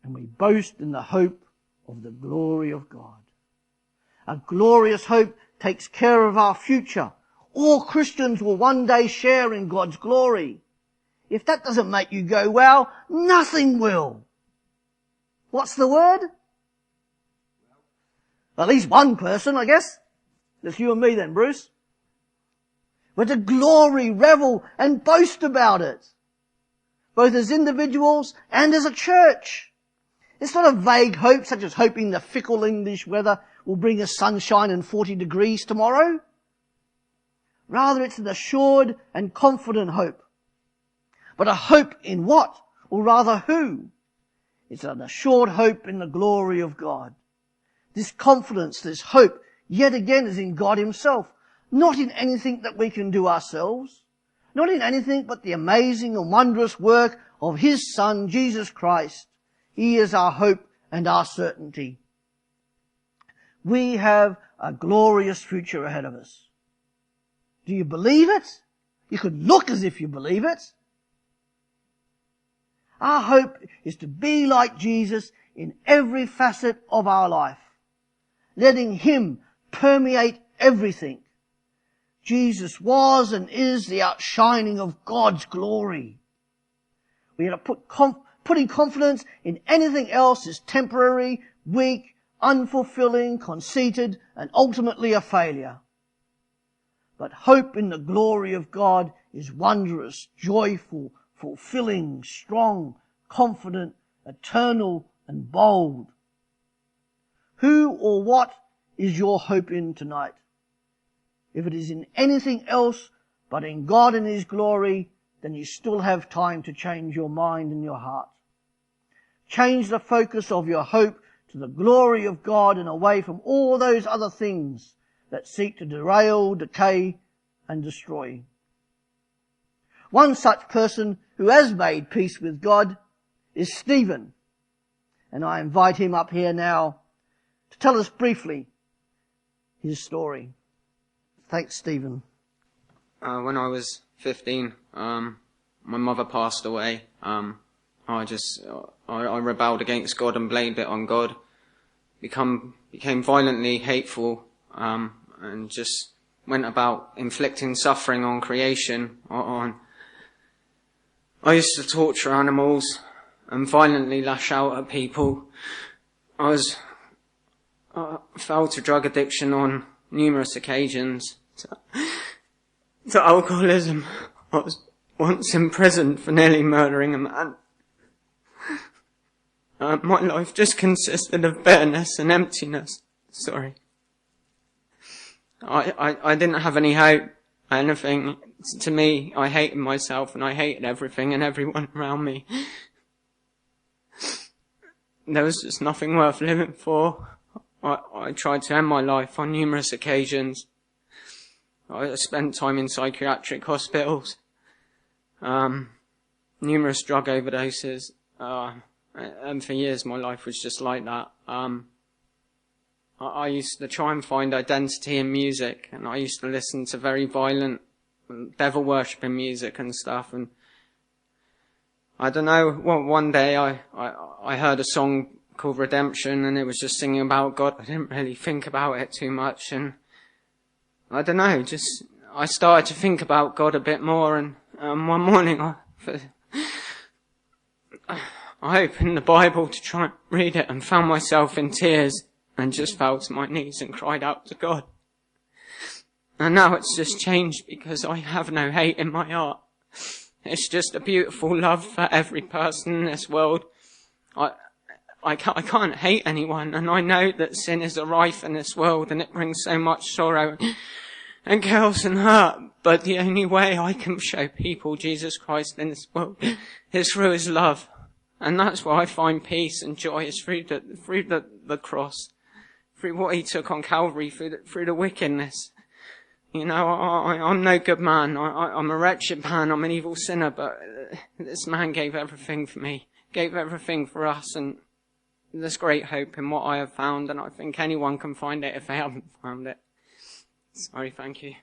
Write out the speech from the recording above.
and we boast in the hope of the glory of God. A glorious hope takes care of our future. All Christians will one day share in God's glory. If that doesn't make you go, well, nothing will. What's the word? At least one person, I guess. That's you and me then, Bruce. We're to glory, revel, and boast about it, both as individuals and as a church. It's not a vague hope, such as hoping the fickle English weather will bring us sunshine and 40 degrees tomorrow. Rather, it's an assured and confident hope. But a hope in what? Or rather, who? It's an assured hope in the glory of God. This confidence, this hope, yet again, is in God himself, not in anything that we can do ourselves, not in anything but the amazing and wondrous work of his Son, Jesus Christ. He is our hope and our certainty. We have a glorious future ahead of us. Do you believe it? You could look as if you believe it. Our hope is to be like Jesus in every facet of our life, letting him permeate everything. Jesus was and is the outshining of God's glory. We are to putting confidence in anything else is temporary, weak, unfulfilling, conceited, and ultimately a failure. But hope in the glory of God is wondrous, joyful, fulfilling, strong, confident, eternal, and bold. Who or what is your hope in tonight? If it is in anything else but in God and his glory, then you still have time to change your mind and your heart. Change the focus of your hope to the glory of God and away from all those other things that seek to derail, decay, and destroy. One such person who has made peace with God is Stephen. And I invite him up here now to tell us briefly his story. Thanks, Stephen. When I was 15, my mother passed away. I rebelled against God and blamed it on God. Became violently hateful, and just went about inflicting suffering on creation. I used to torture animals and violently lash out at people. I fell to drug addiction on numerous occasions, to alcoholism. I was once imprisoned for nearly murdering a man. My life just consisted of bitterness and emptiness. Sorry. I didn't have any hope, anything. To me, I hated myself and I hated everything and everyone around me. There was just nothing worth living for. I tried to end my life on numerous occasions. I spent time in psychiatric hospitals, numerous drug overdoses, and for years my life was just like that. I used to try and find identity in music, and I used to listen to very violent, devil-worshipping music and stuff, and I don't know, one day I heard a song called Redemption, and it was just singing about God. I didn't really think about it too much, and I don't know, I started to think about God a bit more, and one morning I opened the Bible to try and read it and found myself in tears and just fell to my knees and cried out to God. And now it's just changed because I have no hate in my heart. It's just a beautiful love for every person in this world. I can't hate anyone, and I know that sin is rife in this world and it brings so much sorrow and chaos and hurt. But the only way I can show people Jesus Christ in this world is through his love. And that's where I find peace and joy, is through the cross, through what he took on Calvary, through the wickedness. You know, I'm no good man. I'm a wretched man. I'm an evil sinner. But this man gave everything for me, gave everything for us. And there's great hope in what I have found. And I think anyone can find it if they haven't found it. Sorry, thank you.